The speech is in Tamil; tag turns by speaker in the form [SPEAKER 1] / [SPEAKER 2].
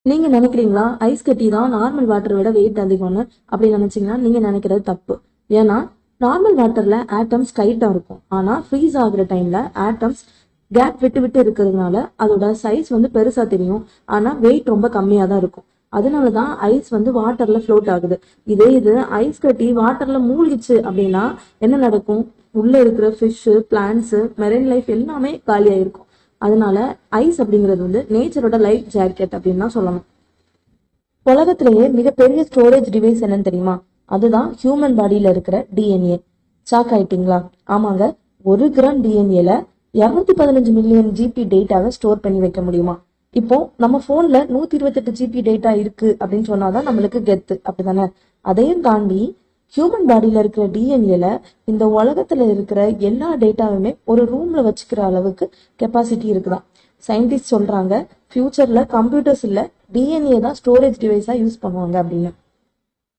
[SPEAKER 1] நீங்க நினைக்கிறீங்களா ஐஸ் கட்டி தான் நார்மல் வாட்டரை விட வெயிட் அதிகம்னு? அப்படி நினைச்சீங்கன்னா நீங்க நினைக்கிறது தப்பு. ஏன்னா நார்மல் வாட்டர்ல ஆட்டம்ஸ் கைட்டா இருக்கும். ஆனா ஃப்ரீஸ் ஆகுற டைம்ல ஆட்டம்ஸ் கேப் விட்டு விட்டு இருக்கிறதுனால அதோட சைஸ் வந்து பெருசா தெரியும். ஆனா வெயிட் ரொம்ப கம்மியா தான் இருக்கும். அதனாலதான் ஐஸ் வந்து வாட்டர்ல ஃப்ளோட் ஆகுது. இதே இது ஐஸ் கட்டி வாட்டர்ல மூழ்கிச்சு அப்படின்னா என்ன நடக்கும்? உள்ள இருக்கிற ஃபிஷ், பிளான்ட்ஸ், மெரைன் லைஃப் எல்லாமே காலியாயிருக்கும். அதனால ஐஸ் அப்படிங்கிறது வந்து நேச்சரோட லைஃப் ஜாக்கெட் அப்படின்னு தான் சொல்லணும். உலகத்திலேயே மிகப்பெரிய ஸ்டோரேஜ் டிவைஸ் என்னன்னு தெரியுமா? அதுதான் ஹியூமன் பாடியில இருக்கிற டிஎன்ஏ. ஷாக் ஆயிட்டீங்களா? ஆமாங்க. 1 கிராம் டிஎன்ஏல 215 மில்லியன் ஜிபி டேட்டாவை ஸ்டோர் பண்ணி வைக்க முடியுமா? இப்போ நம்ம போன்ல 128 ஜிபி டேட்டா இருக்கு அப்படின்னு சொன்னாதான் நம்மளுக்கு கெத்து, அப்படிதானே? அதையும் தாண்டி ஹியூமன் பாடியில இருக்கிற டிஎன்ஏல இந்த உலகத்துல இருக்கிற எல்லா டேட்டாவுமே ஒரு ரூம்ல வச்சுக்கிற அளவுக்கு கெப்பாசிட்டி இருக்குதான். சயின்டிஸ்ட் சொல்றாங்க ஃபியூச்சர்ல கம்ப்யூட்டர்ஸ் இல்ல டிஎன்ஏ தான் ஸ்டோரேஜ் டிவைஸா யூஸ் பண்ணுவாங்க அப்படின்னு.